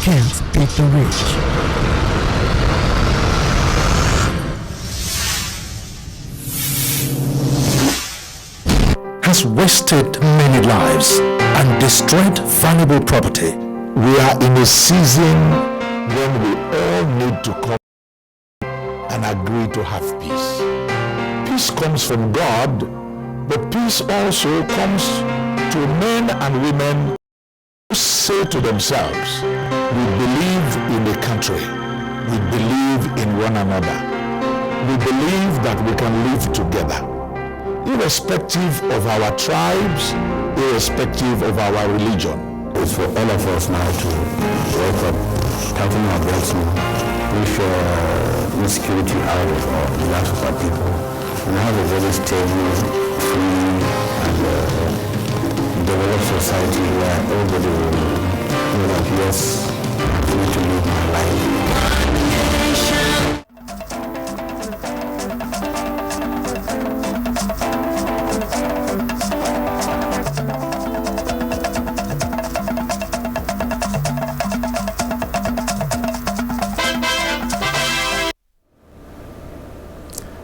can't beat the rich. Has wasted many lives and destroyed valuable property. We are in a season when we all need to come and agree to have peace. Peace comes from God, but peace also comes to men and women who say to themselves, we believe in the country, we believe in one another, we believe that we can live together, irrespective of our tribes, irrespective of our religion. It's for all of us now to wake up, tighten our belts now, push insecurity out of the lives of our people, and have a very stable, free, and developed society where everybody will know that yes, I need to live my life.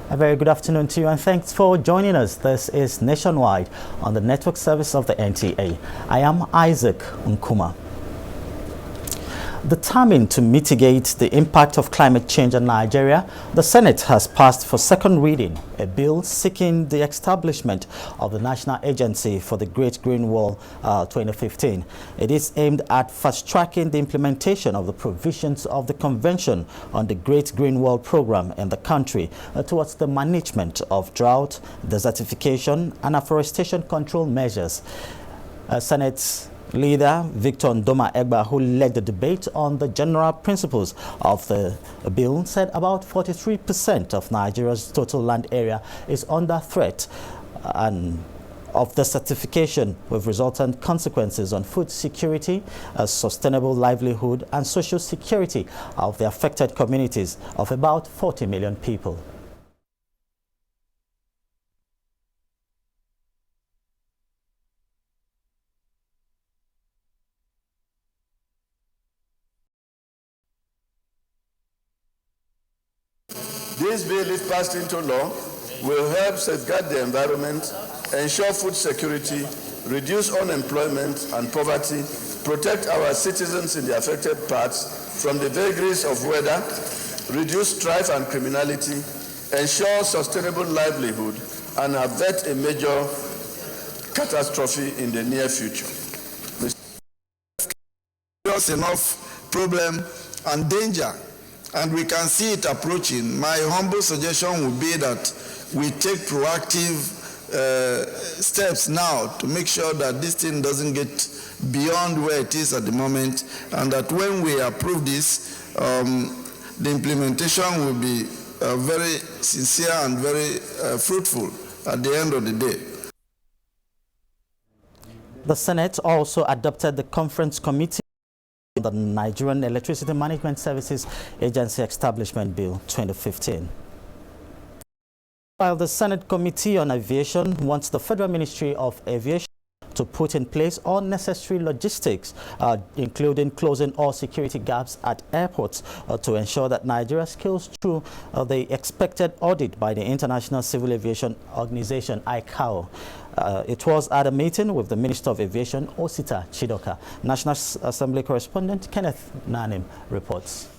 A very good afternoon to you, and thanks for joining us. This is Nationwide on the network service of the NTA. I am Isaac Nkuma. Determined to mitigate the impact of climate change in Nigeria, the Senate has passed for second reading a bill seeking the establishment of the National Agency for the Great Green Wall 2015. It is aimed at fast-tracking the implementation of the provisions of the Convention on the Great Green Wall program in the country towards the management of drought, desertification, and afforestation control measures. Senate Leader Victor Ndoma Egba, who led the debate on the general principles of the bill, said about 43% of Nigeria's total land area is under threat and of the certification, with resultant consequences on food security, sustainable livelihood, and social security of the affected communities of about 40 million people. This bill, if passed into law, will help safeguard the environment, ensure food security, reduce unemployment and poverty, protect our citizens in the affected parts from the vagaries of weather, reduce strife and criminality, ensure sustainable livelihood, and avert a major catastrophe in the near future. There's enough problem and danger, and we can see it approaching. My humble suggestion would be that we take proactive steps now to make sure that this thing doesn't get beyond where it is at the moment, and that when we approve this, the implementation will be very sincere and very fruitful at the end of the day. The Senate also adopted the Conference Committee on the Nigerian Electricity Management Services Agency Establishment Bill 2015. While the Senate Committee on Aviation wants the Federal Ministry of Aviation to put in place all necessary logistics, including closing all security gaps at airports to ensure that Nigeria scales through the expected audit by the International Civil Aviation Organization, ICAO. It was at a meeting with the Minister of Aviation, Osita Chidoka. National Assembly correspondent Kenneth Nanim reports.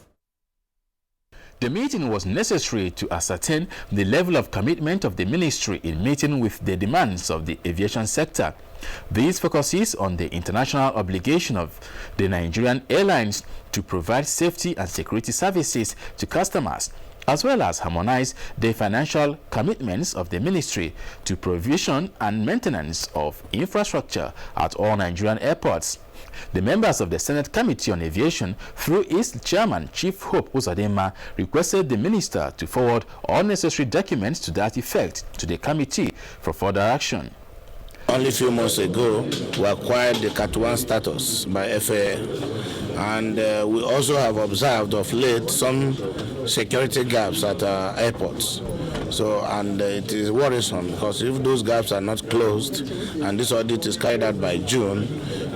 The meeting was necessary to ascertain the level of commitment of the ministry in meeting with the demands of the aviation sector. This focuses on the international obligation of the Nigerian airlines to provide safety and security services to customers, as well as harmonize the financial commitments of the ministry to provision and maintenance of infrastructure at all Nigerian airports. The members of the Senate Committee on Aviation, through its chairman, Chief Hope Uzodinma, requested the minister to forward all necessary documents to that effect to the committee for further action. Only a few months ago, we acquired the Cat 1 status by FAA, and we also have observed of late some security gaps at our airports. So, and it is worrisome because if those gaps are not closed and this audit is carried out by June,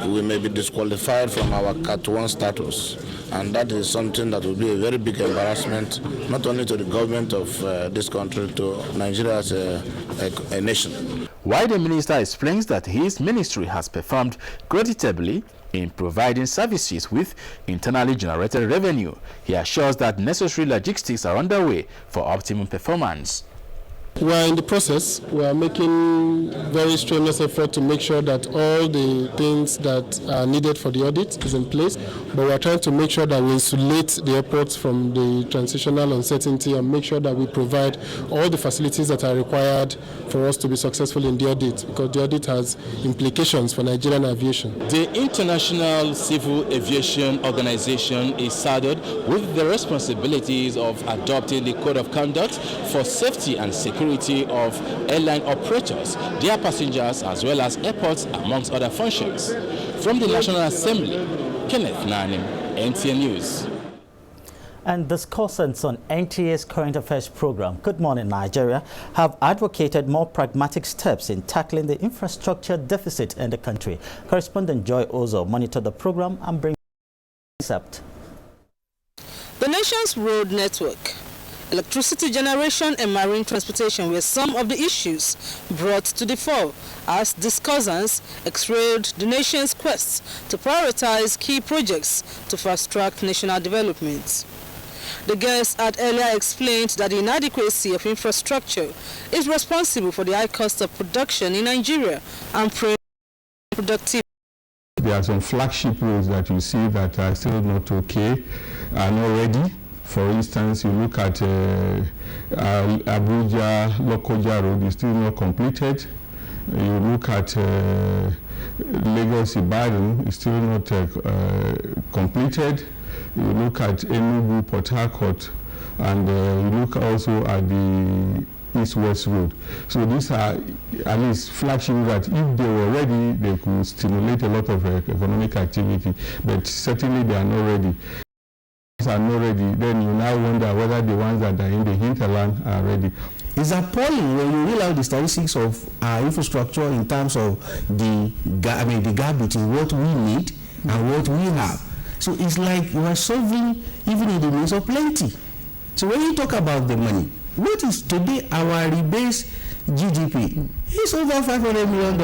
we may be disqualified from our Cat 1 status. And that is something that will be a very big embarrassment, not only to the government of this country, to Nigeria as a nation. While the minister explains that his ministry has performed creditably in providing services with internally generated revenue, he assures that necessary logistics are underway for optimum performance. We are in the process. We are making very strenuous effort to make sure that all the things that are needed for the audit is in place, but we are trying to make sure that we insulate the airports from the transitional uncertainty and make sure that we provide all the facilities that are required for us to be successful in the audit, because the audit has implications for Nigerian aviation. The International Civil Aviation Organization is saddled with the responsibilities of adopting the code of conduct for safety and security of airline operators, their passengers, as well as airports, amongst other functions. From the National Assembly, Kenneth Nanim, NTN News. And discussants on NTA's current affairs program, Good Morning Nigeria, have advocated more pragmatic steps in tackling the infrastructure deficit in the country. Correspondent Joy Ozo monitored the program and brings concept. The nation's road network, electricity generation and marine transportation were some of the issues brought to the fore as discussants x-rayed the nation's quest to prioritize key projects to fast-track national development. The guests had earlier explained that the inadequacy of infrastructure is responsible for the high cost of production in Nigeria and productivity. There are some flagship roads that you see that are still not okay, are not ready. For instance, you look at Abuja, Lokoja Road is still not completed. You look at Lagos Ibadan is still not completed. You look at Enugu, Port Harcourt, and you look also at the East-West Road. So these are at least flagship that if they were ready, they could stimulate a lot of economic activity, but certainly they are not ready. Are not ready, then you now wonder whether the ones that are in the hinterland are ready. It's appalling when you realize the statistics of our infrastructure in terms of the gap between what we need and what we have. So it's like you are solving even in the midst of plenty. So when you talk about the money, what is today our rebase GDP? It's over $500 million.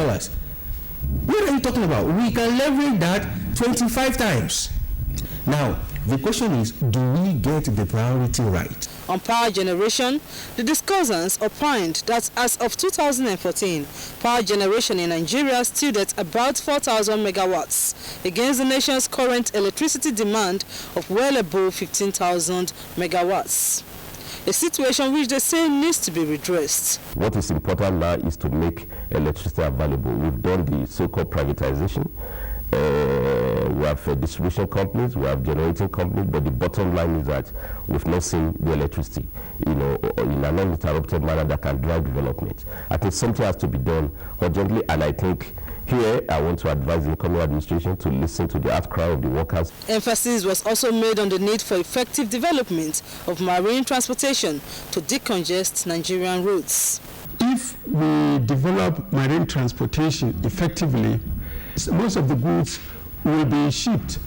What are you talking about? We can leverage that 25 times. Now, the question is, do we get the priority right? On power generation, the discussants opined that as of 2014, power generation in Nigeria stood at about 4,000 megawatts against the nation's current electricity demand of well above 15,000 megawatts. A situation which they say needs to be redressed. What is important now is to make electricity available. We've done the so-called privatization. We have distribution companies, we have generating companies, but the bottom line is that we've not seen the electricity, in an uninterrupted manner that can drive development. I think something has to be done urgently, and I think here I want to advise the incoming administration to listen to the outcry of the workers. Emphasis was also made on the need for effective development of marine transportation to decongest Nigerian roads. If we develop marine transportation effectively, most of the goods will be shipped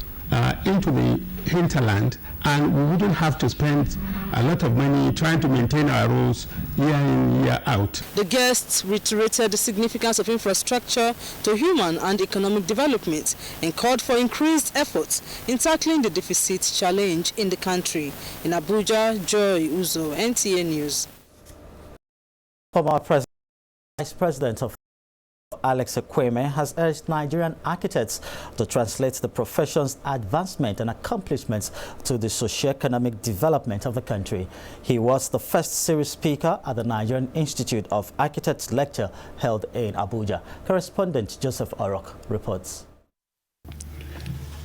into the hinterland, and we wouldn't have to spend a lot of money trying to maintain our roads year in, year out. The guests reiterated the significance of infrastructure to human and economic development and called for increased efforts in tackling the deficit challenge in the country. In Abuja, Joy Uzo, NTA News. Former Vice President of Alex Ekweme has urged Nigerian architects to translate the profession's advancement and accomplishments to the socio-economic development of the country. He was the first series speaker at the Nigerian Institute of Architects lecture held in Abuja. Correspondent Joseph Orok reports.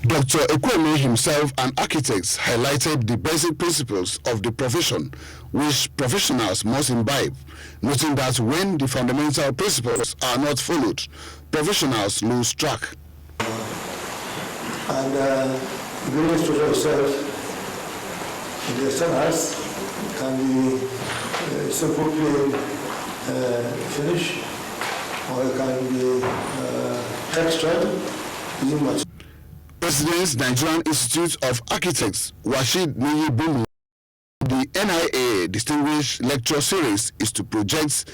Dr. Ekweme himself and architects highlighted the basic principles of the profession which professionals must imbibe, noting that when the fundamental principles are not followed, professionals lose track. And the institution itself, the standards can be simple plain finish, or it can be textured, President's Nigerian Institute of Architects, Washid Niyibumu, the NIA Distinguished Lecture Series is to project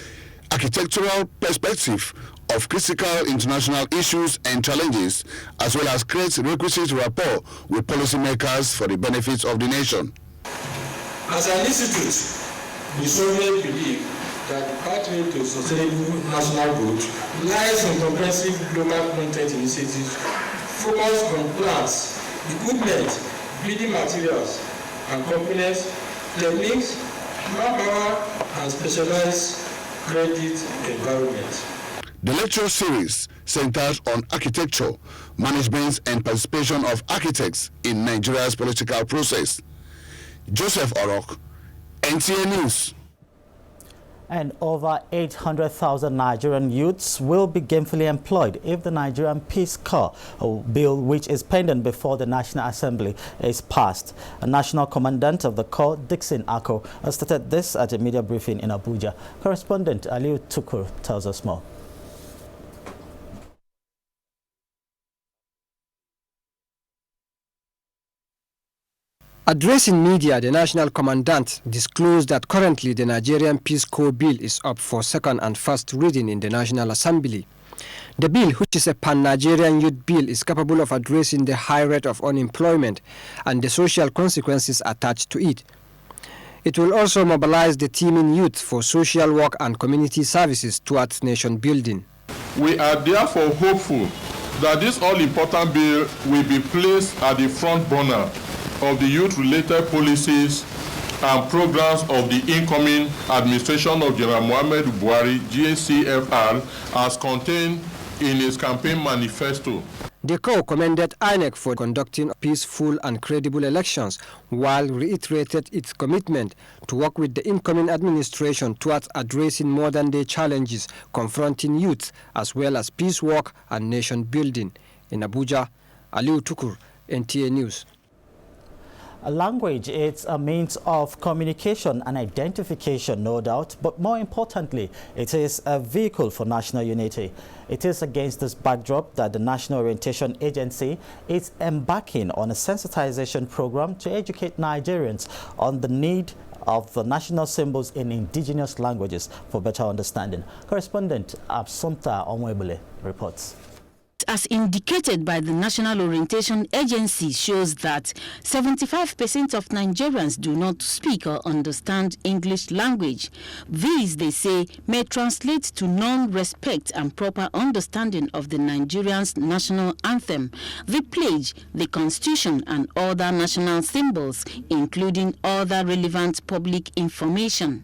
architectural perspective of critical international issues and challenges, as well as create requisite rapport with policymakers for the benefits of the nation. As an institute, we strongly believe that the pathway to sustainable national growth lies in comprehensive global content initiatives focused on plans, equipment, building materials, and components, techniques, manpower, and specialized credit environment. The lecture series centers on architecture, management, and participation of architects in Nigeria's political process. Joseph Orok, NTA News. And over 800,000 Nigerian youths will be gainfully employed if the Nigerian Peace Corps bill, which is pending before the National Assembly, is passed. A national commandant of the Corps, Dixon Ako, stated this at a media briefing in Abuja. Correspondent Aliu Tukur tells us more. Addressing media, the National Commandant disclosed that currently the Nigerian Peace Corps Bill is up for second and first reading in the National Assembly. The bill, which is a pan-Nigerian youth bill, is capable of addressing the high rate of unemployment and the social consequences attached to it. It will also mobilize the teeming youth for social work and community services towards nation building. We are therefore hopeful that this all-important bill will be placed at the front burner of the youth-related policies and programs of the incoming administration of General Muhammadu Buhari, GACFR, as contained in his campaign manifesto. The Corps commended INEC for conducting peaceful and credible elections, while reiterated its commitment to work with the incoming administration towards addressing modern-day challenges confronting youth, as well as peace work and nation building. In Abuja, Aliu Tukur, NTA News. A language is a means of communication and identification, no doubt, but more importantly, it is a vehicle for national unity. It is against this backdrop that the National Orientation Agency is embarking on a sensitization program to educate Nigerians on the need of the national symbols in indigenous languages for better understanding. Correspondent Absumta Onwebule reports. As indicated by the National Orientation Agency, shows that 75% of Nigerians do not speak or understand English language. These, they say, may translate to non-respect and proper understanding of the Nigerian's national anthem, the pledge, the constitution, and other national symbols, including other relevant public information.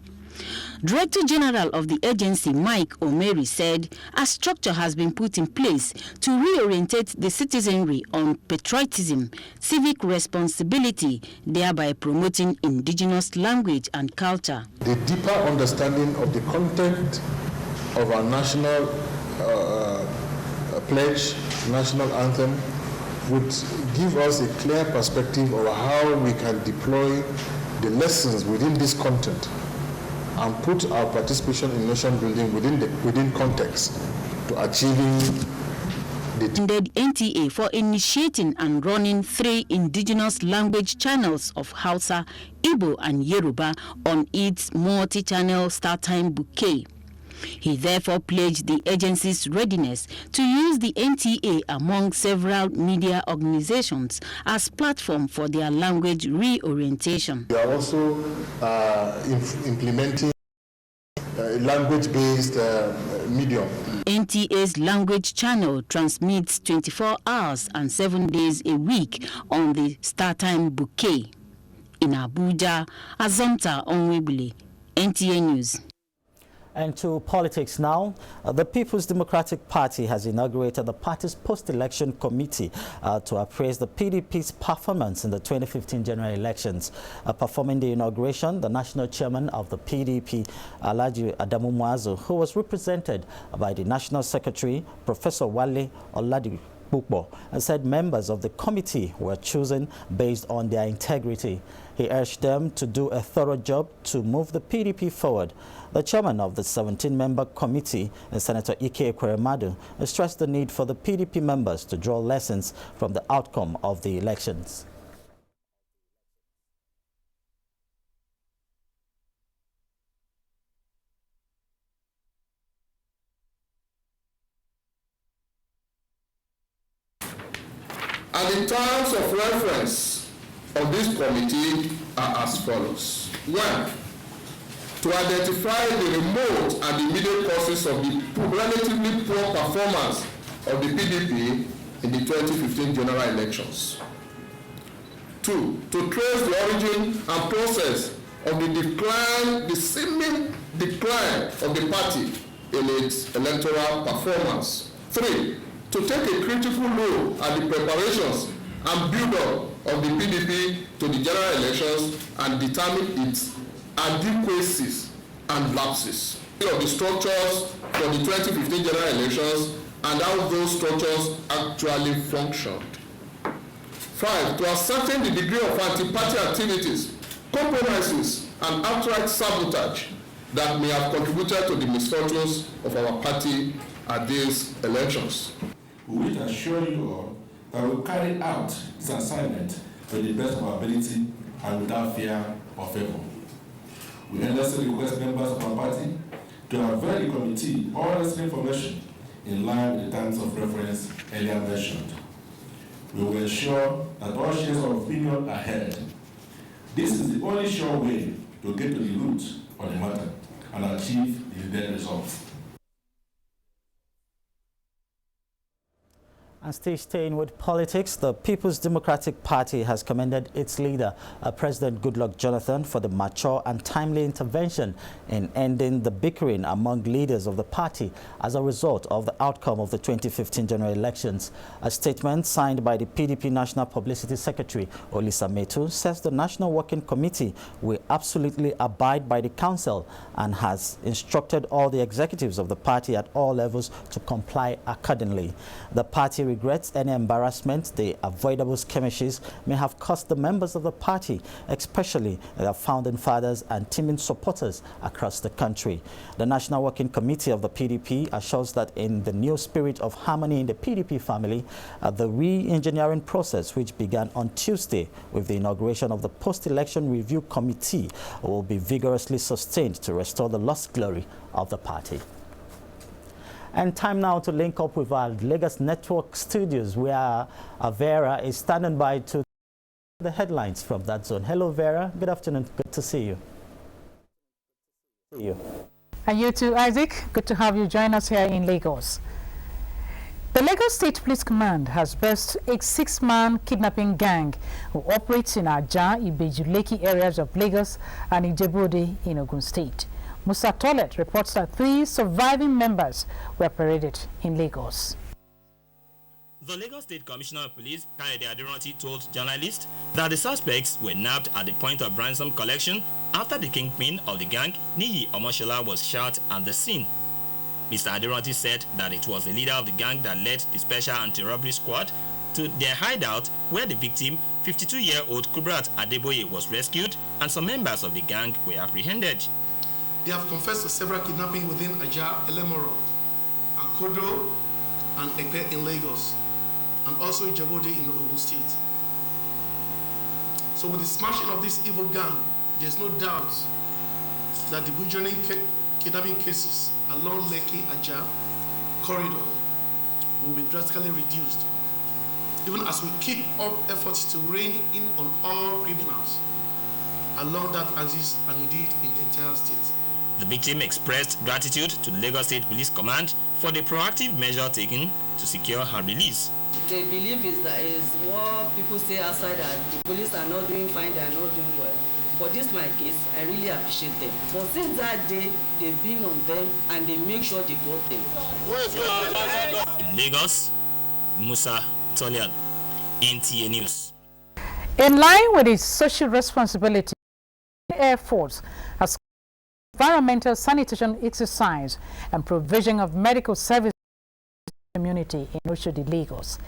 Director General of the agency, Mike Omeri, said a structure has been put in place to reorientate the citizenry on patriotism, civic responsibility, thereby promoting indigenous language and culture. The deeper understanding of the content of our national pledge, national anthem, would give us a clear perspective of how we can deploy the lessons within this content and put our participation in nation building within context to achieving the NTA for initiating and running 3 indigenous language channels of Hausa, Igbo, and Yoruba on its multi-channel StarTime bouquet. He therefore pledged the agency's readiness to use the NTA among several media organizations as platform for their language reorientation. We are also implementing language-based medium. NTA's language channel transmits 24 hours and 7 days a week on the StarTime bouquet. In Abuja, Azomta Onwebule, NTA News. And to politics now, the People's Democratic Party has inaugurated the party's post-election committee to appraise the PDP's performance in the 2015 general elections. Performing the inauguration, the national chairman of the PDP, Alhaji Adamu Muazu, who was represented by the national secretary, Professor Wale Bukbo and said members of the committee were chosen based on their integrity. He urged them to do a thorough job to move the PDP forward. The chairman of the 17-member committee, Senator Ike Ekweremadu, stressed the need for the PDP members to draw lessons from the outcome of the elections. And the terms of reference of this committee are as follows. 1. To identify the remote and immediate causes of the relatively poor performance of the PDP in the 2015 general elections. 2. To trace the origin and process of the seeming decline of the party in its electoral performance. 3. To take a critical look at the preparations and build-up of the PDP to the general elections and determine its adequacies and lapses of the structures for the 2015 general elections and how those structures actually functioned. 5. To ascertain the degree of anti-party activities, compromises, and outright sabotage that may have contributed to the misfortunes of our party at these elections. We will assure you all that we will carry out this assignment to the best of our ability and without fear or favor. We earnestly request members of our party to avail the committee all necessary information in line with the terms of reference earlier mentioned. We will ensure that all shares of opinion are heard. This is the only sure way to get to the root of the matter and achieve the intended results. And still staying with politics, the People's Democratic Party has commended its leader, President Goodluck Jonathan, for the mature and timely intervention in ending the bickering among leaders of the party as a result of the outcome of the 2015 general elections. A statement signed by the PDP National Publicity Secretary, Olisa Metu, says the National Working Committee will absolutely abide by the council and has instructed all the executives of the party at all levels to comply accordingly. The party regrets any embarrassment the avoidable skirmishes may have cost the members of the party, especially their founding fathers and teaming supporters across the country. The National Working Committee of the PDP assures that in the new spirit of harmony in the PDP family, the re-engineering process, which began on Tuesday with the inauguration of the Post-Election Review Committee, will be vigorously sustained to restore the lost glory of the party. And time now to link up with our Lagos Network studios, where Vera is standing by to the headlines from that zone. Hello, Vera. Good afternoon. Good to see you. And you too, Isaac. Good to have you join us here in Lagos. The Lagos State Police Command has burst a 6-man kidnapping gang who operates in Abuja, Ibeju-Lekki areas of Lagos and Ijebu-Ode in Ogun State. Musa Tolet reports that 3 surviving members were paraded in Lagos. The Lagos State Commissioner of Police, Kayode Aderanti, told journalists that the suspects were nabbed at the point of ransom collection after the kingpin of the gang, Niyi Omoshola, was shot at the scene. Mr. Aderanti said that it was the leader of the gang that led the Special Anti-Robbery Squad to their hideout, where the victim, 52-year-old Kubrat Adeboye, was rescued and some members of the gang were apprehended. They have confessed to several kidnappings within Aja, Elemoro, Akodo, and Epe in Lagos, and also Ijebu-Ode in Ogun State. So with the smashing of this evil gang, there's no doubt that the burgeoning kidnapping cases along Lekki-Aja corridor will be drastically reduced, even as we keep up efforts to rein in on all criminals along that axis, and indeed in the entire state. The victim expressed gratitude to the Lagos State Police Command for the proactive measure taken to secure her release. The belief is what people say outside, that the police are not doing fine, they are not doing well. For this my case, I really appreciate them. But since that day, they've been on them and they make sure they got them. In Lagos, Musa Tolet, NTA News. In line with its social responsibility, the Air Force has environmental sanitation exercise and provision of medical services to the community in Oshodi, Lagos.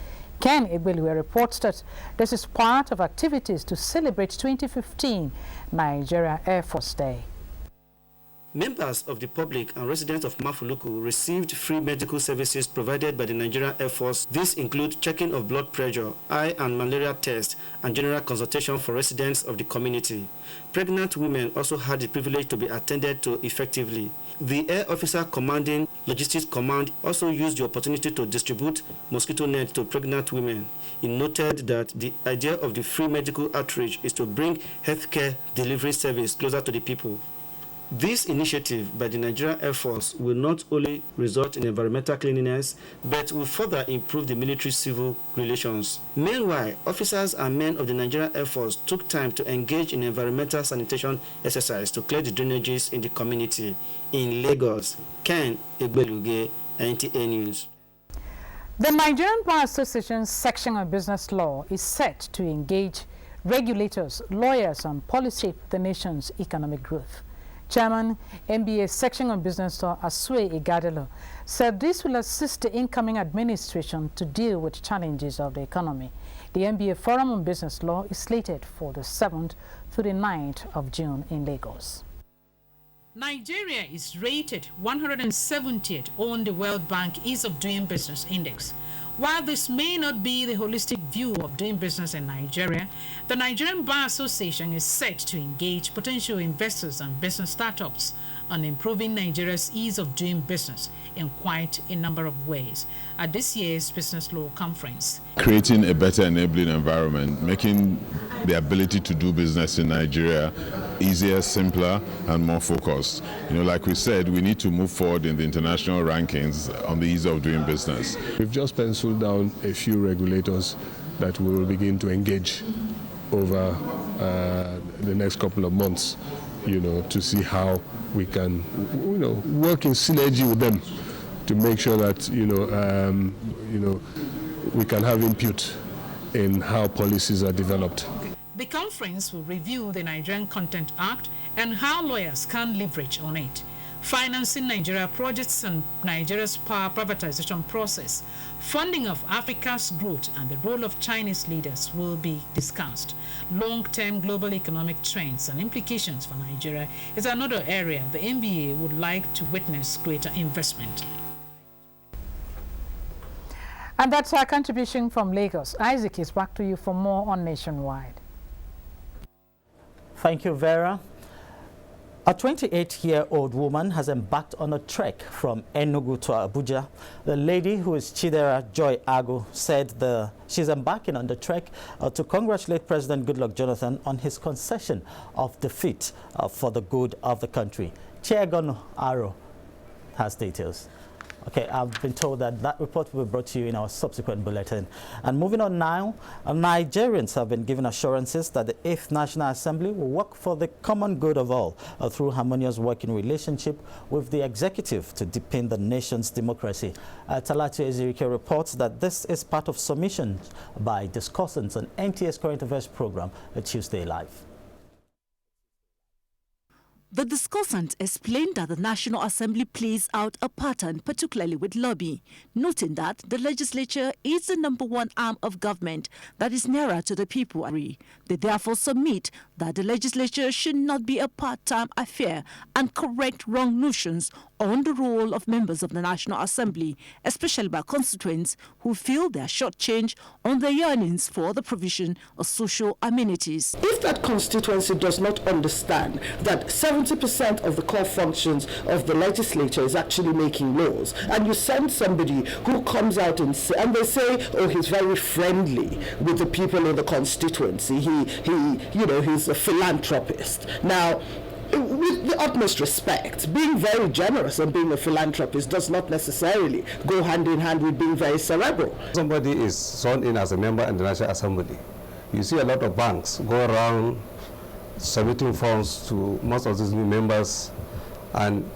Ken Igbelue reports that this is part of activities to celebrate 2015 Nigeria Air Force Day. Members of the public and residents of Mafuluku received free medical services provided by the Nigerian Air Force. These include checking of blood pressure, eye and malaria tests, and general consultation for residents of the community. Pregnant women also had the privilege to be attended to effectively. The Air Officer Commanding Logistics Command also used the opportunity to distribute mosquito nets to pregnant women. He noted that the idea of the free medical outreach is to bring healthcare delivery service closer to the people. This initiative by the Nigerian Air Force will not only result in environmental cleanliness, but will further improve the military-civil relations. Meanwhile, officers and men of the Nigerian Air Force took time to engage in environmental sanitation exercise to clear the drainages in the community. In Lagos, Ken Igbelue, NTA News. The Nigerian Bar Association's section on business law is set to engage regulators, lawyers, and policy with the nation's economic growth. Chairman, NBA Section on Business Law, Asue Igadelo, said this will assist the incoming administration to deal with challenges of the economy. The NBA Forum on Business Law is slated for the 7th to the 9th of June in Lagos. Nigeria is rated 170th on the World Bank Ease of Doing Business Index. While this may not be the holistic view of doing business in Nigeria, the Nigerian Bar Association is set to engage potential investors and business startups on improving Nigeria's ease of doing business in quite a number of ways at this year's Business Law Conference. Creating a better enabling environment, making the ability to do business in Nigeria easier, simpler, and more focused. You know, like we said, we need to move forward in the international rankings on the ease of doing business. We've just penciled down a few regulators that we will begin to engage over the next couple of months, you know, to see how we can, you know, work in synergy with them to make sure that, we can have input in how policies are developed. The conference will review the Nigerian Content Act and how lawyers can leverage on it. Financing Nigeria projects and Nigeria's power privatization process, funding of Africa's growth, and the role of Chinese leaders will be discussed. Long-term global economic trends and implications for Nigeria is another area the NBA would like to witness greater investment. And that's our contribution from Lagos. Isaac is back to you for more on Nationwide. Thank you, Vera. A 28-year-old woman has embarked on a trek from Enugu to Abuja. The lady, who is Chidera Joy Agu, said she's embarking on the trek to congratulate President Goodluck Jonathan on his concession of defeat for the good of the country. Chiagon Aro has details. Okay, I've been told that report will be brought to you in our subsequent bulletin. And moving on now, Nigerians have been given assurances that the 8th National Assembly will work for the common good of all through harmonious working relationship with the executive to deepen the nation's democracy. Talatu Ezirike reports that this is part of submissions by discussants on NTS Current Affairs program, Tuesday Live. The discussant explained that the National Assembly plays out a pattern, particularly with lobby, noting that the legislature is the #1 arm of government that is nearer to the people. They therefore submit that the legislature should not be a part-time affair and correct wrong notions on the role of members of the National Assembly, especially by constituents who feel they are shortchanged on their yearnings for the provision of social amenities. If that constituency does not understand that 70% of the core functions of the legislature is actually making laws, and you send somebody who comes out and they say, oh, he's very friendly with the people in the constituency, he's a philanthropist. Now, with the utmost respect, being very generous and being a philanthropist does not necessarily go hand in hand with being very cerebral. Somebody is sworn in as a member in the National Assembly. You see a lot of banks go around submitting forms to most of these new members, and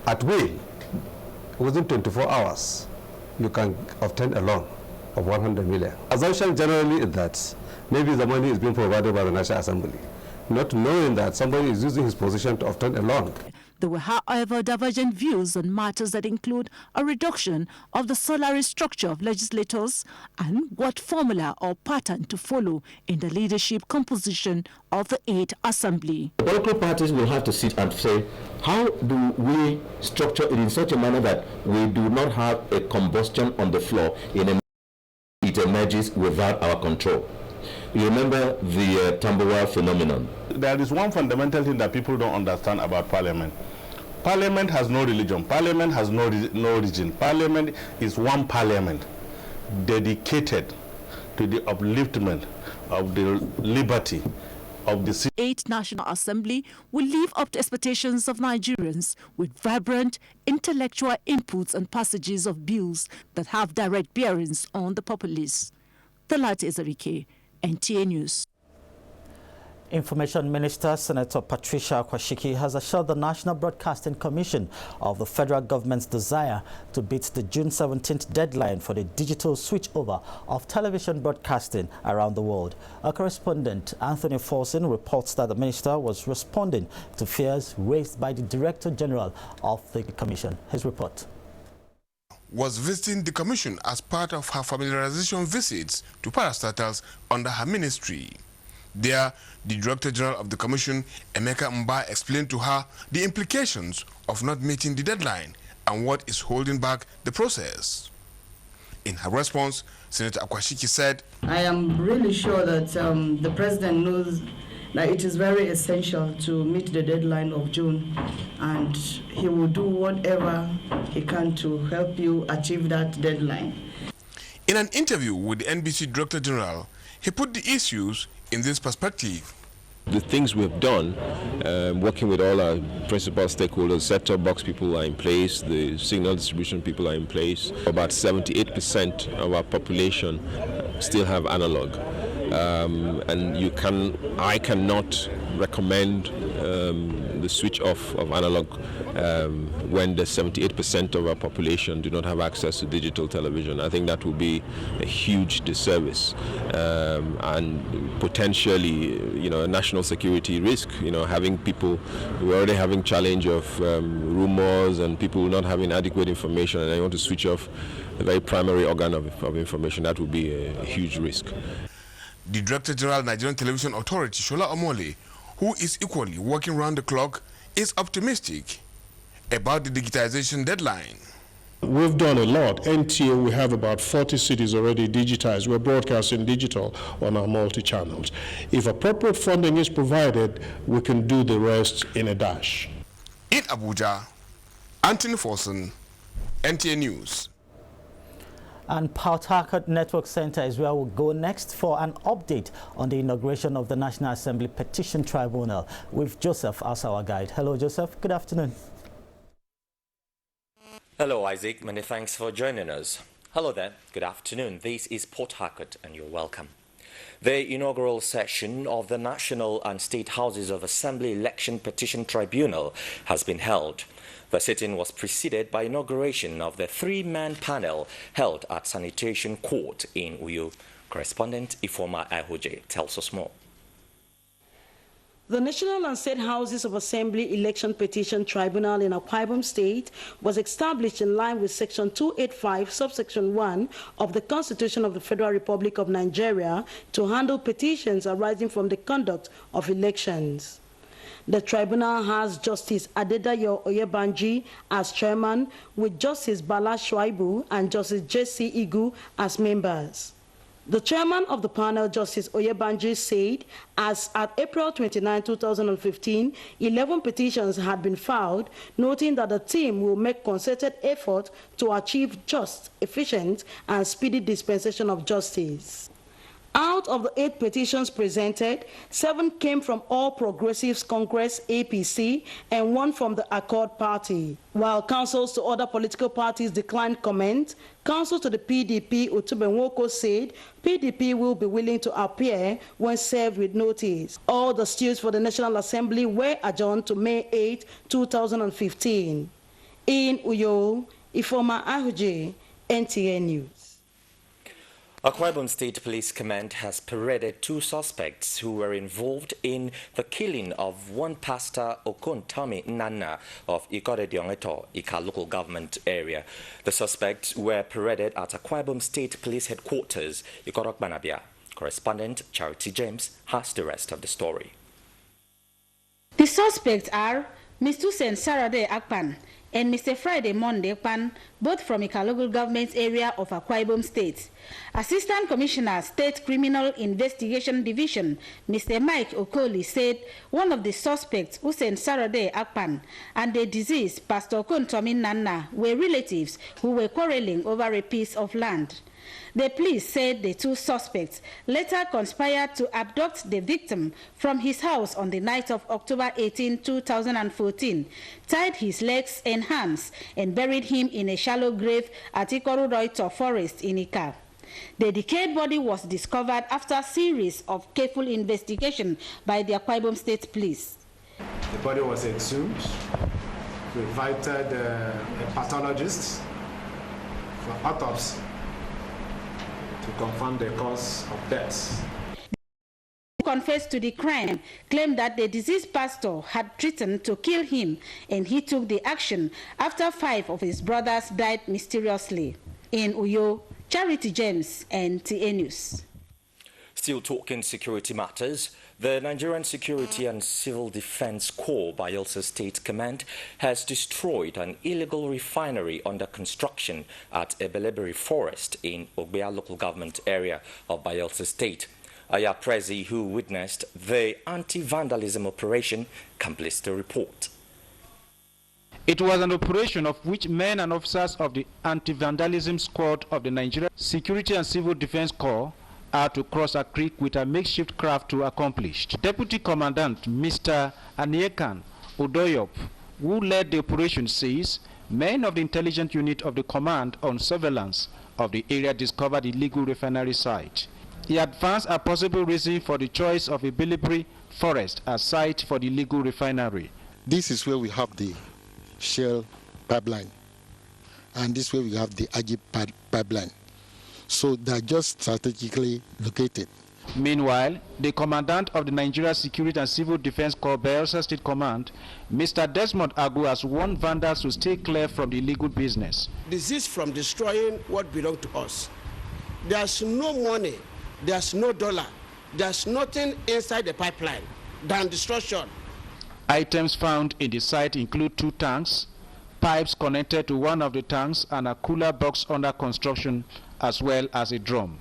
at will, within 24 hours, you can obtain a loan of 100 million. Assumption generally is that maybe the money is being provided by the National Assembly, not knowing that somebody is using his position to obtain a loan. There were, however, divergent views on matters that include a reduction of the salary structure of legislators and what formula or pattern to follow in the leadership composition of the 8th Assembly. Political parties will have to sit and say, how do we structure it in such a manner that we do not have a combustion on the floor in a it emerges without our control. You remember the Tambawa phenomenon? There is one fundamental thing that people don't understand about Parliament. Parliament has no religion. Parliament has no origin. Parliament is one parliament dedicated to the upliftment of the liberty of the 8th National Assembly will live up to expectations of Nigerians with vibrant intellectual inputs and passages of bills that have direct bearings on the populace. Talata Ezerike, NTA News. Information Minister Senator Patricia Kwashiki has assured the National Broadcasting Commission of the federal government's desire to beat the June 17th deadline for the digital switchover of television broadcasting around the world. Our correspondent Anthony Forson reports that the minister was responding to fears raised by the Director General of the Commission. His report was visiting the Commission as part of her familiarization visits to parastatals under her ministry. There, the Director General of the Commission, Emeka Mba, explained to her the implications of not meeting the deadline and what is holding back the process. In her response, Senator Akwashiki said, I am really sure that the President knows that it is very essential to meet the deadline of June, and he will do whatever he can to help you achieve that deadline. In an interview with the NBC Director General, he put the issues in this perspective. The things we've done, working with all our principal stakeholders, set-top box people are in place, the signal distribution people are in place. About 78% of our population still have analog. And I cannot recommend the switch off of analog when the 78% of our population do not have access to digital television. I think that will be a huge disservice and potentially, a national security risk. Having people who are already having challenge of rumors and people not having adequate information, and they want to switch off the very primary organ of information. That would be a huge risk. The Director General of Nigerian Television Authority, Shola Omole, who is equally working round the clock, is optimistic about the digitization deadline. We've done a lot. NTA, we have about 40 cities already digitized. We're broadcasting digital on our multi-channels. If appropriate funding is provided, we can do the rest in a dash. In Abuja, Anthony Forson, NTA News. And Port Harcourt Network Center is where we'll go next for an update on the inauguration of the National Assembly Petition Tribunal with Joseph as our guide. Hello, Joseph. Good afternoon. Hello, Isaac. Many thanks for joining us. Hello there. Good afternoon. This is Port Harcourt, and you're welcome. The inaugural session of the National and State Houses of Assembly Election Petition Tribunal has been held. The sitting was preceded by inauguration of the three-man panel held at Sanitation Court in Uyo. Correspondent Ifoma Ahoje tells us more. The National and State Houses of Assembly Election Petition Tribunal in Akwa Ibom State was established in line with Section 285, subsection 1 of the Constitution of the Federal Republic of Nigeria to handle petitions arising from the conduct of elections. The tribunal has Justice Adedayo Oyebanji as chairman, with Justice Bala Shuaibu and Justice J.C. Igu as members. The chairman of the panel, Justice Oyebanji, said as at April 29, 2015, 11 petitions had been filed, noting that the team will make concerted effort to achieve just, efficient, and speedy dispensation of justice. Out of the 8 petitions presented, 7 came from All Progressives Congress, APC, and 1 from the Accord Party. While counsels to other political parties declined comment, counsel to the PDP, Utubenwoko, said PDP will be willing to appear when served with notice. All the stews for the National Assembly were adjourned to May 8, 2015. In Uyo, Ifoma Ahuje, NTA News. Akwa Ibom State Police Command has paraded 2 suspects who were involved in the killing of one Pastor Okontami Nana of Ikore-Diongeto, Ika local government area. The suspects were paraded at Akwa Ibom State Police Headquarters, Ikorok-Banabia. Correspondent Charity James has the rest of the story. The suspects are Mr. Sen Sarade Akpan and Mr. Friday Monday Pan, both from Ika local government area of Akwa Ibom State. Assistant Commissioner, State Criminal Investigation Division, Mr. Mike Okoli, said one of the suspects, Hussein Sarade Akpan, and the deceased, Pastor Okontami Nana, were relatives who were quarreling over a piece of land. The police said the 2 suspects later conspired to abduct the victim from his house on the night of October 18, 2014, tied his legs and hands, and buried him in a shallow grave at Ikoru-Doito Forest in Ika. The decayed body was discovered after a series of careful investigation by the Akwa Ibom State Police. The body was exhumed. We invited a pathologist for autopsy to confirm the cause of death. Confessed to the crime, claimed that the deceased pastor had threatened to kill him, and he took the action after 5 of his brothers died mysteriously. In Uyo, Charity James, NTA News. Still talking security matters, the Nigerian Security and Civil Defense Corps, Bayelsa State Command, has destroyed an illegal refinery under construction at Ebeleberi Forest in Ogbea local government area of Bayelsa State. Aya Prezi, who witnessed the anti-vandalism operation, completes the report. It was an operation of which men and officers of the anti-vandalism squad of the Nigerian Security and Civil Defense Corps are to cross a creek with a makeshift craft to accomplish. Deputy Commandant Mr. Aniekan Odoyop, who led the operation, says men of the intelligence unit of the command on surveillance of the area discovered the illegal refinery site. He advanced a possible reason for the choice of Ebeleberi Forest as site for the illegal refinery. This is where we have the Shell pipeline, and this way we have the Agip pipeline. So they're just strategically located. Meanwhile, the commandant of the Nigeria Security and Civil Defense Corps, Bayelsa State Command, Mr. Desmond Agu, has warned vandals to stay clear from the illegal business. Desist from destroying what belongs to us. There's no money, there's no dollar, there's nothing inside the pipeline than destruction. Items found in the site include 2 tanks, pipes connected to one of the tanks, and a cooler box under construction, as well as a drum.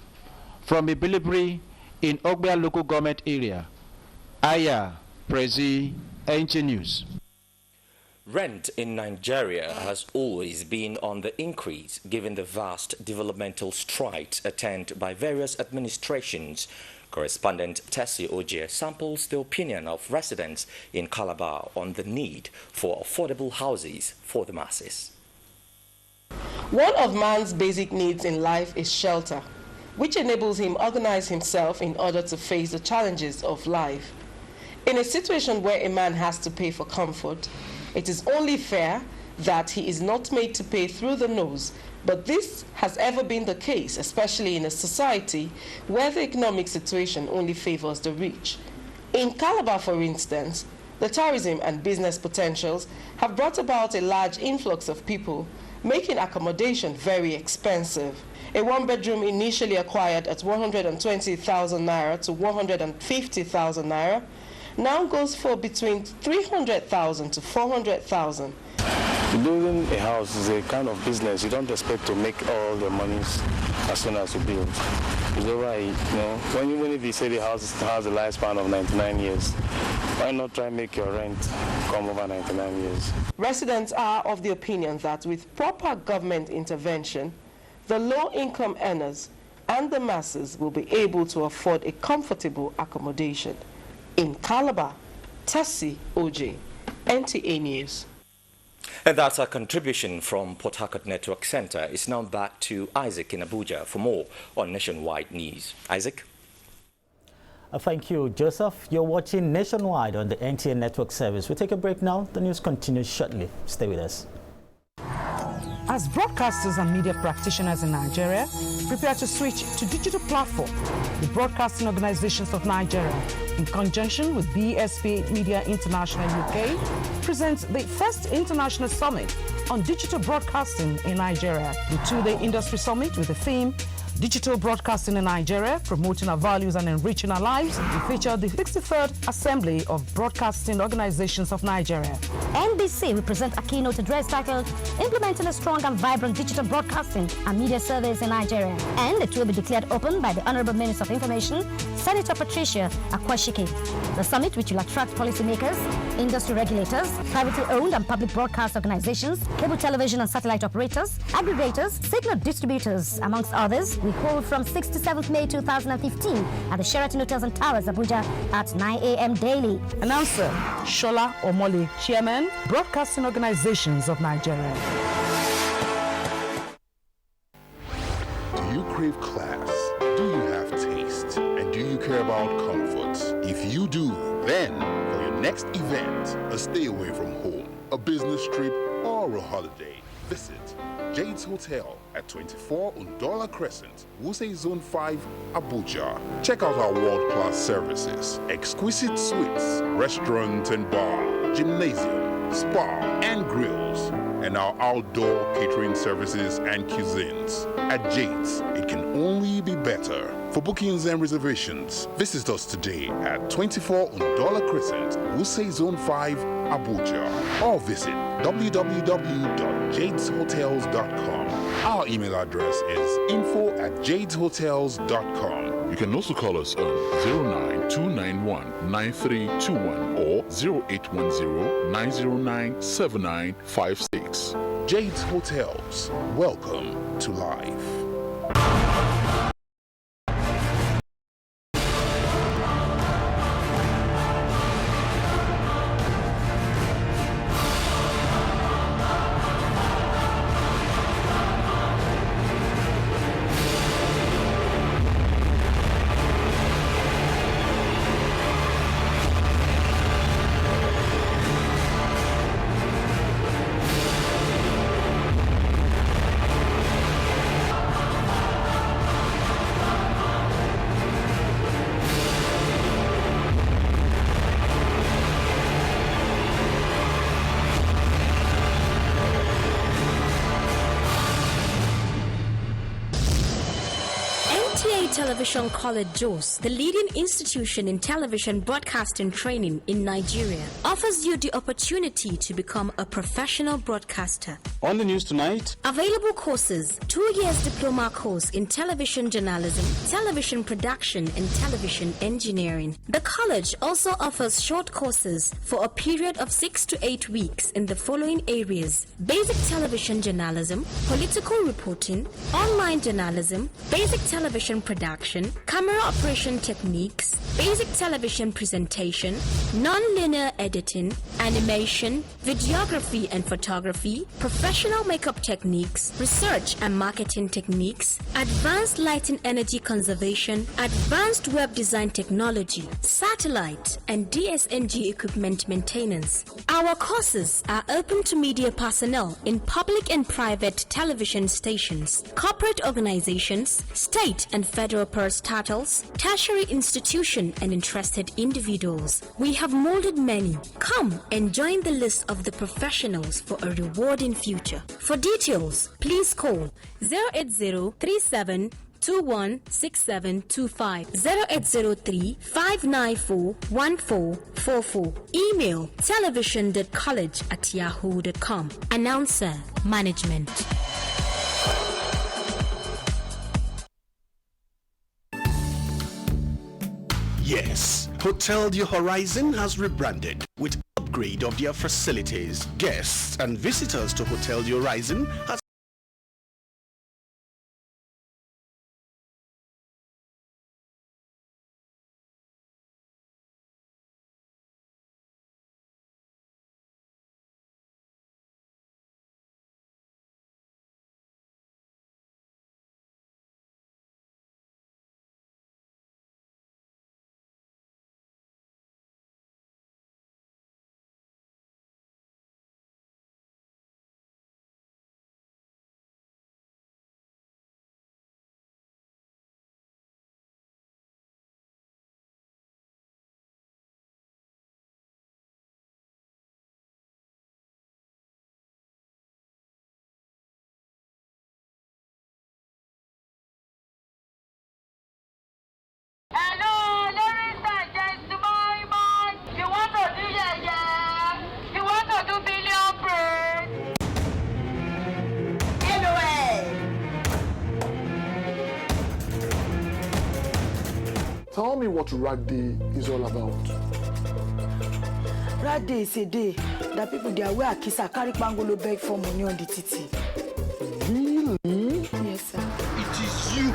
From Ebeleberi in Ogbea local government area, Aya Prezi, NTA News. Rent in Nigeria has always been on the increase given the vast developmental strides attained by various administrations. Correspondent Tessie Oje samples the opinion of residents in Calabar on the need for affordable houses for the masses. One of man's basic needs in life is shelter, which enables him to organize himself in order to face the challenges of life. In a situation where a man has to pay for comfort, it is only fair that he is not made to pay through the nose, but this has ever been the case, especially in a society where the economic situation only favors the rich. In Calabar, for instance, the tourism and business potentials have brought about a large influx of people, making accommodation very expensive. A 1-bedroom initially acquired at 120,000 naira to 150,000 naira now goes for between 300,000 to 400,000. Building a house is a kind of business. You don't expect to make all the monies as soon as you build. It's over, even if you say the house has a lifespan of 99 years, why not try and make your rent come over 99 years? Residents are of the opinion that with proper government intervention, the low-income earners and the masses will be able to afford a comfortable accommodation. In Calabar, Tessie Oje, NTA News. And that's our contribution from Port Harcourt Network Center. It's now back to Isaac in Abuja for more on Nationwide News. Isaac? Thank you, Joseph. You're watching Nationwide on the NTA Network service. We'll take a break now. The news continues shortly. Stay with us. As broadcasters and media practitioners in Nigeria prepare to switch to digital platform, the Broadcasting Organizations of Nigeria, in conjunction with BSP Media International UK, presents the first international summit on digital broadcasting in Nigeria. The two-day industry summit with the theme Digital Broadcasting in Nigeria, Promoting Our Values and Enriching Our Lives, will feature the 63rd Assembly of Broadcasting Organizations of Nigeria. NBC will present a keynote address titled Implementing a Strong and Vibrant Digital Broadcasting and Media Service in Nigeria. And it will be declared open by the Honorable Minister of Information, Senator Patricia Akwashike. The summit, which will attract policymakers, industry regulators, privately owned and public broadcast organizations, cable television and satellite operators, aggregators, signal distributors, amongst others, we hold from 6th to 7th May 2015 at the Sheraton Hotels and Towers, Abuja at 9 a.m. daily. Announcer Shola Omoli, Chairman, Broadcasting Organizations of Nigeria. Do you crave class? Do you have taste? And do you care about comfort? If you do, then for your next event, a stay away from home, a business trip, or a holiday, visit Jade's Hotel at 24 Undola Crescent, Wuse Zone 5, Abuja. Check out our world-class services, exquisite suites, restaurant and bar, gymnasium, spa and grills, and our outdoor catering services and cuisines. At Jade's, it can only be better. For bookings and reservations, visit us today at 24 Undola Crescent, Wuse Zone 5, Abuja, or visit www.jadeshotels.com. Our email address is info@jadeshotels.com. You can also call us on 09291-9321 or 0810-909-7956. Jade's Hotels. Welcome to life. Television College JOS, the leading institution in television broadcasting training in Nigeria, offers you the opportunity to become a professional broadcaster. On the news tonight, available courses: 2 years diploma course in television journalism, television production, and television engineering. The college also offers short courses for a period of 6 to 8 weeks in the following areas: basic television journalism, political reporting, online journalism, basic television production, camera operation techniques, basic television presentation, non-linear editing, animation, videography and photography, professional makeup techniques, research and marketing techniques, advanced lighting energy conservation, advanced web design technology, satellite and DSNG equipment maintenance. Our courses are open to media personnel in public and private television stations, corporate organizations, state and federal parastatals, tertiary institution and interested individuals. We have molded many. Come and join the list of the professionals for a rewarding future. For details, please call 08037 216725 0803 594 1444. Email television.college@yahoo.com. Announcer Management. Yes, Hotel New Horizon has rebranded with upgrade of their facilities. Guests and visitors to Hotel New Horizon has me what Rat Day is all about. Rat Day is a day that people they are wear kisa carry pangolo beg for money on the titi. Really? Yes, sir. It is you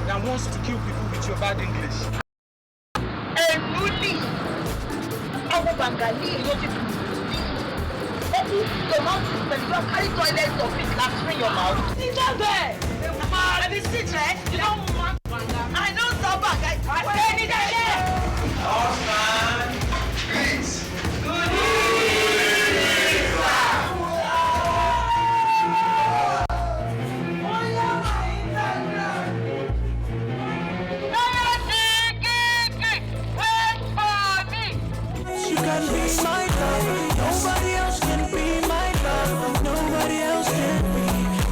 that wants to kill people with your bad English. Bengali, you your mouth is when you don't carry toilet or pick clattering your mouth. It's not there. I be sick, right? You don't want I don't stop back. I need that shit. Horseman, please. Good You can be my love. Nobody else can be my love. Nobody else can be.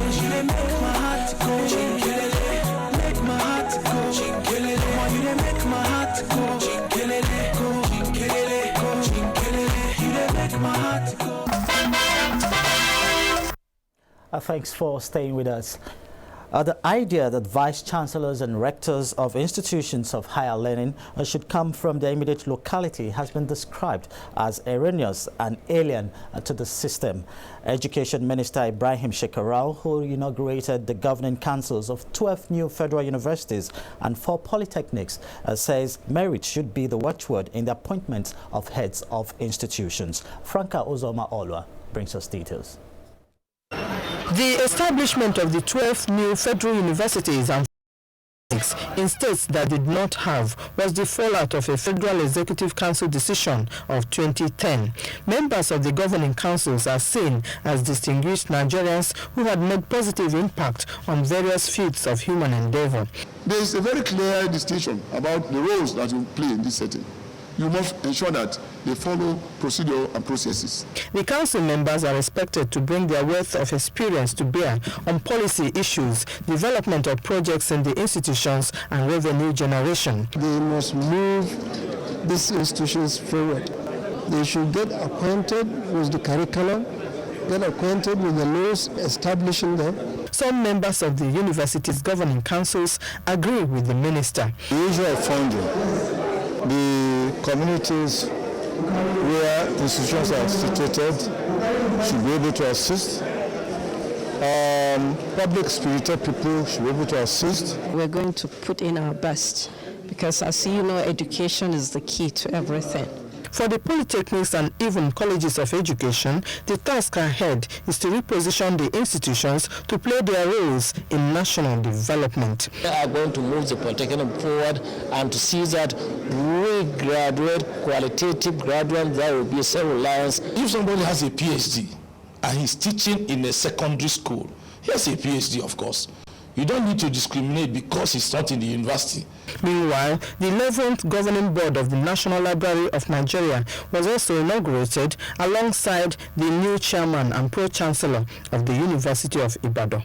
And she didn't make my heart go. Chinkelele, make my heart go. Chinkelele, why you didn't make my heart go. Chinkelele, go. Chinkelele, go. Chinkelele, you didn't make my heart go. Thanks for staying with us. The idea that vice-chancellors and rectors of institutions of higher learning should come from their immediate locality has been described as erroneous and alien to the system. Education Minister Ibrahim Shekarau, who inaugurated the governing councils of 12 new federal universities and 4 polytechnics, says merit should be the watchword in the appointment of heads of institutions. Franca Uzoma Olwa brings us details. The establishment of the 12 new federal universities and in states that did not have was the fallout of a Federal Executive Council decision of 2010. Members of the governing councils are seen as distinguished Nigerians who had made positive impact on various fields of human endeavor. There is a very clear distinction about the roles that you play in this setting. You must ensure that they follow procedure and processes. The council members are expected to bring their wealth of experience to bear on policy issues, development of projects in the institutions, and revenue generation. They must move these institutions forward. They should get acquainted with the curriculum, get acquainted with the laws establishing them. Some members of the university's governing councils agree with the minister. The issue of funding. The communities where institutions are situated should be able to assist. Public spirited people should be able to assist. We're going to put in our best because, as you know, education is the key to everything. For the polytechnics and even colleges of education, the task ahead is to reposition the institutions to play their roles in national development. We are going to move the polytechnic forward and to see that we graduate qualitative graduates. There will be several lines. If somebody has a PhD and he's teaching in a secondary school, he has a PhD, of course. You don't need to discriminate because he's not in the university. Meanwhile, the 11th Governing Board of the National Library of Nigeria was also inaugurated alongside the new chairman and pro-chancellor of the University of Ibadan.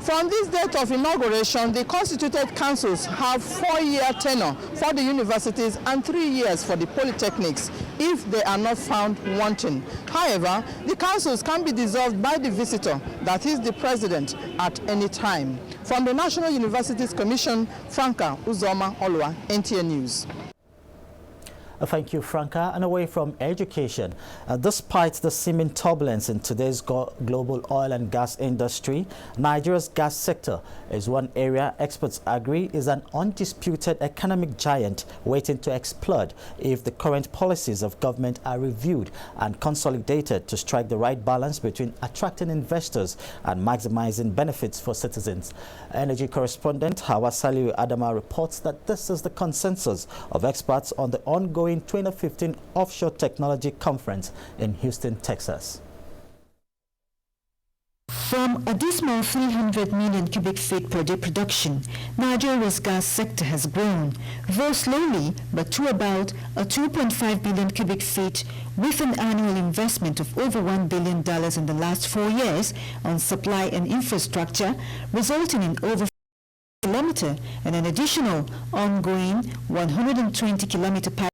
From this date of inauguration, the constituted councils have 4-year tenure for the universities and 3 years for the polytechnics if they are not found wanting. However, the councils can be dissolved by the visitor, that is the president, at any time. From the National Universities Commission, Franca Uzoma Olwa, NTA News. Thank you, Franca. And away from education, despite the seeming turbulence in today's global oil and gas industry, Nigeria's gas sector is one area experts agree is an undisputed economic giant waiting to explode if the current policies of government are reviewed and consolidated to strike the right balance between attracting investors and maximizing benefits for citizens. Energy correspondent Hawa Saliu Adama reports that this is the consensus of experts on the ongoing 2015 Offshore Technology Conference in Houston, Texas. From a dismal 300 million cubic feet per day production, Nigeria's gas sector has grown, though slowly, but to about a 2.5 billion cubic feet with an annual investment of over $1 billion in the last 4 years on supply and infrastructure, resulting in over kilometer and an additional ongoing 120 kilometer pipe.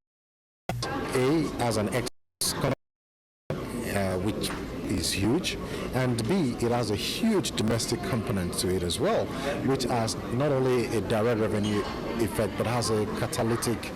As an ex which is huge, and B, it has a huge domestic component to it as well, which has not only a direct revenue effect but has a catalytic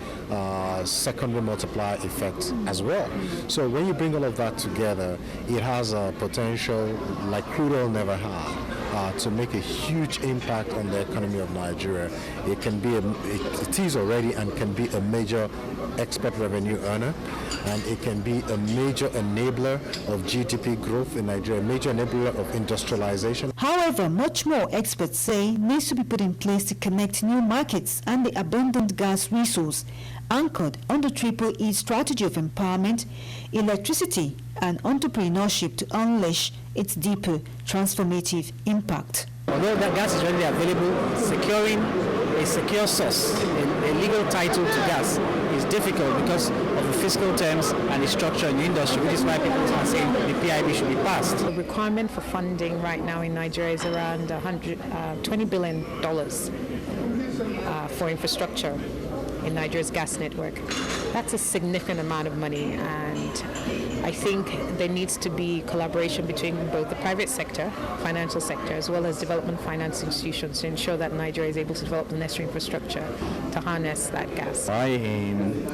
secondary multiplier effect as well. So when you bring all of that together, it has a potential like crude oil never had to make a huge impact on the economy of Nigeria. It can be it is already and can be a major export revenue earner, and it can be a major enabler of GDP growth in Nigeria, a major enabler of industrialization. However, much more experts say needs to be put in place to connect new markets and the abundant gas resource anchored on the Triple E strategy of empowerment, electricity and entrepreneurship to unleash its deeper transformative impact. Although that gas is readily available, securing a secure source, a legal title to gas is difficult because of the fiscal terms and the structure in the industry, which is why people are saying the PIB should be passed. The requirement for funding right now in Nigeria is around $20 billion for infrastructure in Nigeria's gas network. That's a significant amount of money, and I think there needs to be collaboration between both the private sector, financial sector, as well as development finance institutions to ensure that Nigeria is able to develop the necessary infrastructure to harness that gas. My aim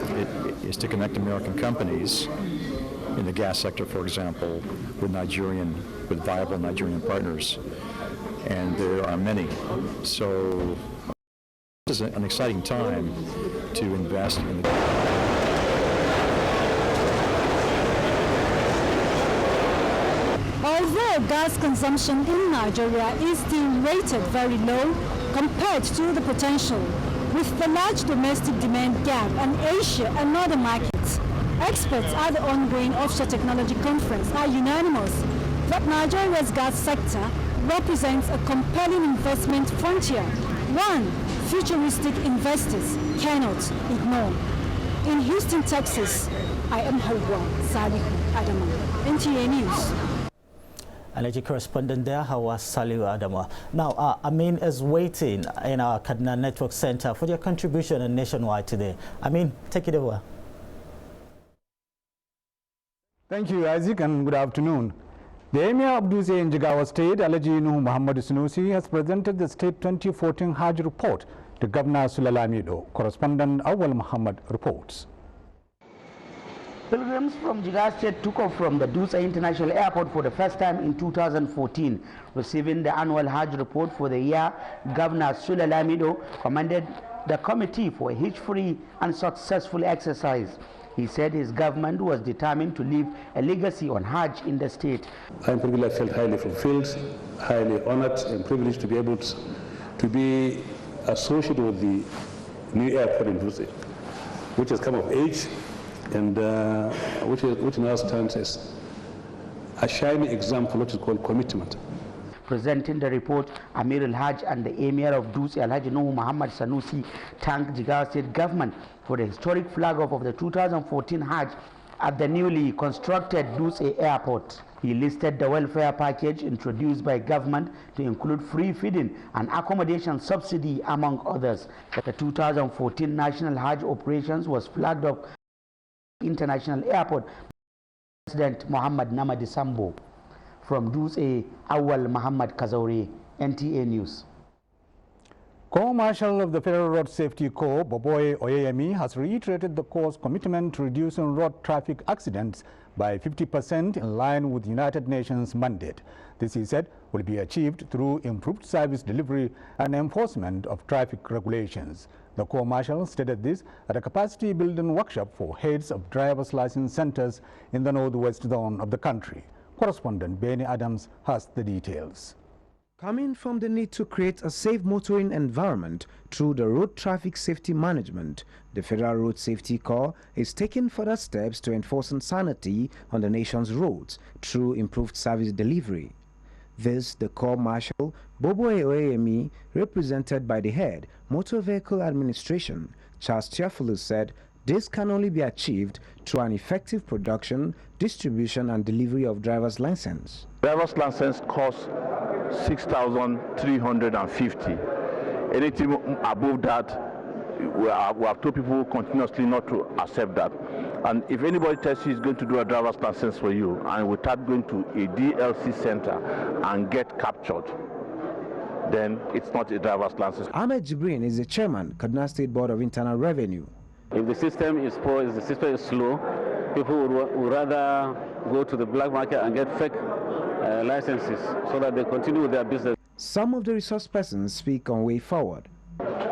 is to connect American companies in the gas sector, for example, with viable Nigerian partners, and there are many. So this is an exciting time to invest in the Although gas consumption in Nigeria is still rated very low compared to the potential, with the large domestic demand gap and Asia and other markets, experts at the ongoing Offshore Technology Conference are unanimous that Nigeria's gas sector represents a compelling investment frontier, one futuristic investors cannot ignore. In Houston, Texas, I am Hawa Salihu Adama, NTA News. Energy correspondent there, Hawa Salihu Adama. Now, Amin is waiting in our Kaduna Network Center for your contribution on Nationwide today. Amin, take it over. Thank you, Isaac, and good afternoon. The Emir of Abuja in Jigawa State, Alhaji Nuhu Muhammad Sanusi, has presented the State 2014 Hajj report to Governor Sule Lamido. Correspondent Awal Muhammad reports. Pilgrims from Jigawa State took off from the Dutse International Airport for the first time in 2014, receiving the annual Hajj report for the year. Governor Sule Lamido commended the committee for a hitch-free and successful exercise. He said his government was determined to leave a legacy on Hajj in the state. I am privileged, felt highly fulfilled, highly honored and privileged to be able to be associated with the new airport in Dutse, which has come of age and which now stands as a shining example of what is called commitment. Presenting the report, Amir al-Hajj and the Emir of Dutse, Alhaji Nuhu Muhammad Sanusi, thanked Jigawa State government for the historic flag-off of the 2014 Hajj at the newly constructed Dutse Airport. He listed the welfare package introduced by government to include free feeding and accommodation subsidy, among others. The 2014 National Hajj operations was flagged off International Airport by President Muhammad Namadi Sambo. From Dutse, Awal Muhammad Kazauri, NTA News. Corps Marshal of the Federal Road Safety Corps, Boboy Oyeyemi, has reiterated the Corps' commitment to reducing road traffic accidents by 50% in line with the United Nations mandate. This, he said, will be achieved through improved service delivery and enforcement of traffic regulations. The Corps Marshal stated this at a capacity building workshop for heads of driver's license centers in the northwest zone of the country. Correspondent Benny Adams has the details. Coming from the need to create a safe motoring environment through the road traffic safety management, the Federal Road Safety Corps is taking further steps to enforce sanity on the nation's roads through improved service delivery. This, the Corps Marshal Boboy Oyeyemi, represented by the head Motor Vehicle Administration, Charles Theophilus, said this can only be achieved through an effective production, distribution and delivery of driver's license. Driver's license costs 6,350. Anything above that, we have told people continuously not to accept that. And if anybody tells you he's going to do a driver's license for you and without going to a DLC center and get captured, then it's not a driver's license. Ahmed Jibrin is the chairman, Kaduna State Board of Internal Revenue. If the system is poor, if the system is slow, people would rather go to the black market and get fake licenses so that they continue with their business. Some of the resource persons speak on way forward.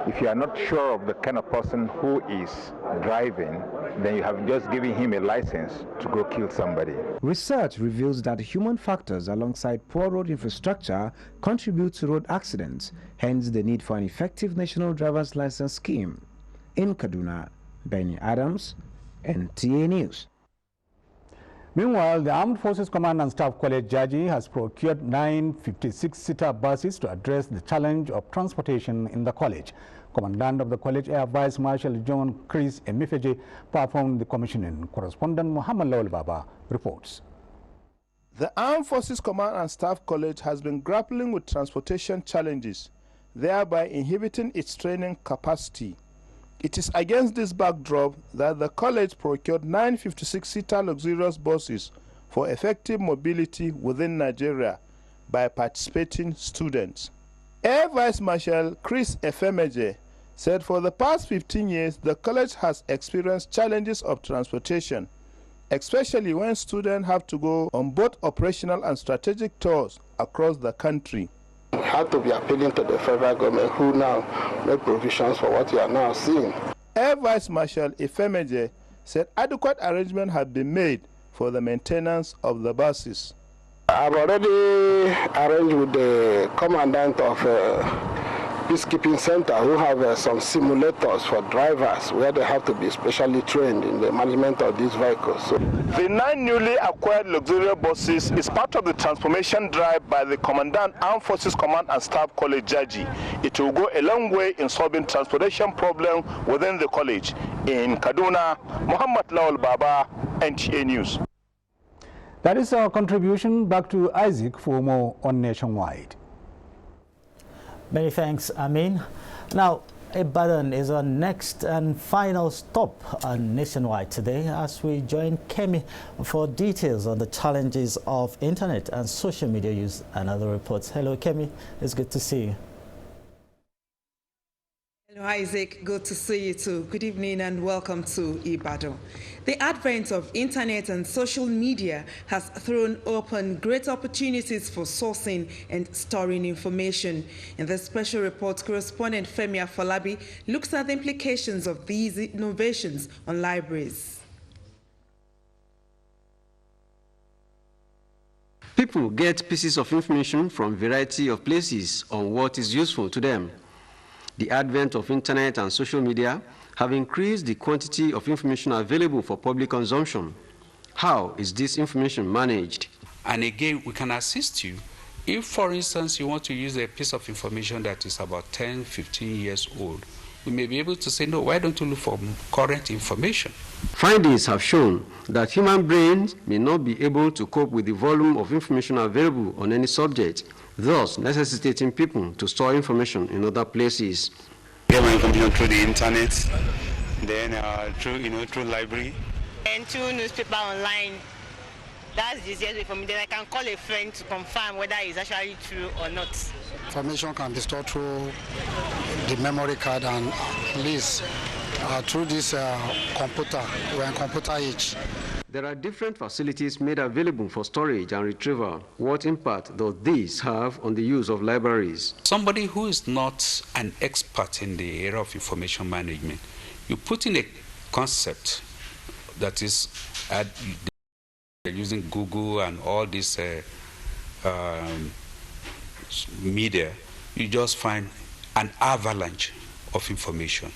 If you are not sure of the kind of person who is driving, then you have just given him a license to go kill somebody. Research reveals that human factors alongside poor road infrastructure contribute to road accidents, hence the need for an effective national driver's license scheme. In Kaduna, Benny Adams, NTA News. Meanwhile, the Armed Forces Command and Staff College Jaji has procured 9 56-seater buses to address the challenge of transportation in the college. Commandant of the college, Air Vice Marshal John Chris Emifeje, performed the commissioning. Correspondent Muhammad Lawal Baba reports. The Armed Forces Command and Staff College has been grappling with transportation challenges, thereby inhibiting its training capacity. It is against this backdrop that the college procured 9 56-seater luxurious buses for effective mobility within Nigeria by participating students. Air Vice Marshal Chris Efemeje said for the past 15 years, the college has experienced challenges of transportation, especially when students have to go on both operational and strategic tours across the country. We have to be appealing to the federal government, who now make provisions for what you are now seeing. Air Vice Marshal Efemeje said adequate arrangements have been made for the maintenance of the buses. I've already arranged with the commandant of Peacekeeping Center, who have some simulators for drivers where they have to be specially trained in the management of these vehicles. So the 9 newly acquired luxurious buses is part of the transformation drive by the Commandant Armed Forces Command and Staff College Jaji. It will go a long way in solving transportation problems within the college. In Kaduna, Muhammad Lawal Baba, NTA News. That is our contribution. Back to Isaac for more on Nationwide. Many thanks, Amin. Now, Ibadan is our next and final stop on Nationwide today as we join Kemi for details on the challenges of internet and social media use and other reports. Hello, Kemi. It's good to see you. Hello, Isaac. Good to see you too. Good evening and welcome to Ibadan. The advent of internet and social media has thrown open great opportunities for sourcing and storing information. In this special report, correspondent Femi Afolabi looks at the implications of these innovations on libraries. People get pieces of information from a variety of places on what is useful to them. The advent of internet and social media have increased the quantity of information available for public consumption. How is this information managed? And again, we can assist you. If, for instance, you want to use a piece of information that is about 10, 15 years old, we may be able to say, no, why don't you look for current information? Findings have shown that human brains may not be able to cope with the volume of information available on any subject, thus necessitating people to store information in other places. Get my information through the internet, then through library. And through newspaper online. That's the easiest way for me. Then I can call a friend to confirm whether it's actually true or not. Information can be stored through the memory card and at least through this computer. We're in computer age. There are different facilities made available for storage and retrieval. What impact does this have on the use of libraries? Somebody who is not an expert in the area of information management, you put in a concept that is using Google and all this media, you just find an avalanche of information.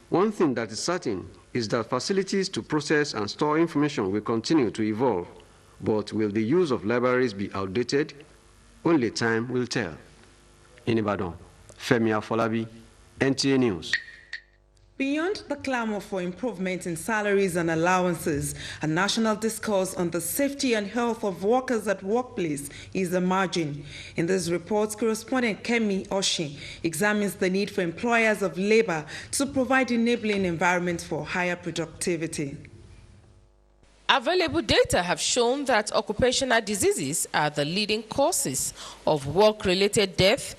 One thing that is certain is that facilities to process and store information will continue to evolve. But will the use of libraries be outdated? Only time will tell. In Ibadan, Femi Afolabi, NTA News. Beyond the clamor for improvement in salaries and allowances, a national discourse on the safety and health of workers at workplace is emerging. In this report, correspondent Kemi Oshi examines the need for employers of labor to provide enabling environments for higher productivity. Available data have shown that occupational diseases are the leading causes of work-related death,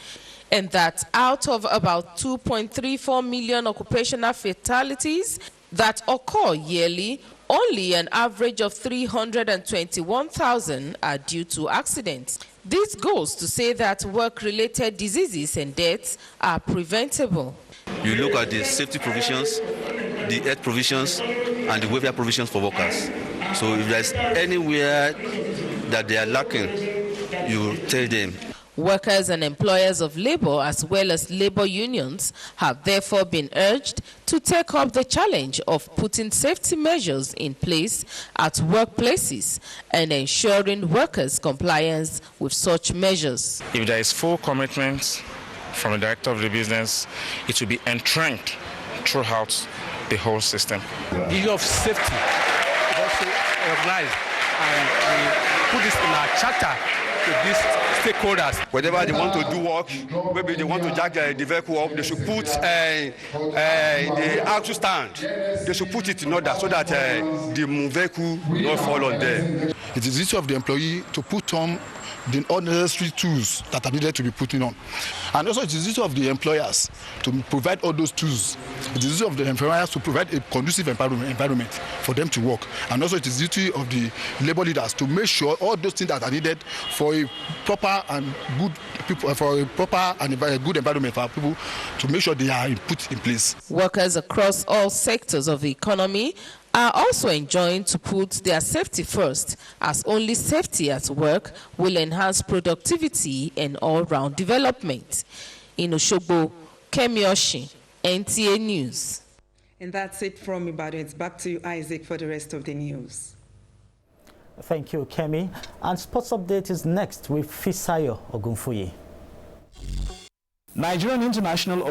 and that out of about 2.34 million occupational fatalities that occur yearly, only an average of 321,000 are due to accidents. This goes to say that work-related diseases and deaths are preventable. You look at the safety provisions, the health provisions, and the welfare provisions for workers. So if there's anywhere that they are lacking, you tell them. Workers and employers of labor, as well as labor unions, have therefore been urged to take up the challenge of putting safety measures in place at workplaces and ensuring workers' compliance with such measures. If there is full commitment from the director of the business, it will be entrenched throughout the whole system. The issue of safety is also recognized, and we put this in our charter to these stakeholders. Whenever they want to do work, maybe they want to jack the vehicle up, they should put the axle stand. They should put it in order so that the vehicle will not fall on them. It is the duty of the employee to put on the unnecessary tools that are needed to be put on. And also it is the duty of the employers to provide all those tools. It is the duty of the employers to provide a conducive environment for them to work. And also it is the duty of the labor leaders to make sure all those things that are needed for a proper and good people, for a proper and a good environment for our people, to make sure they are put in place. Workers across all sectors of the economy are also enjoined to put their safety first, as only safety at work will enhance productivity and all-round development. In Osogbo, Kemi Oshin, NTA News. And that's it from Ibadan. It's back to you, Isaac, for the rest of the news. Thank you, Kemi. And Sports Update is next with Fisayo Ogunfuyi. Nigerian International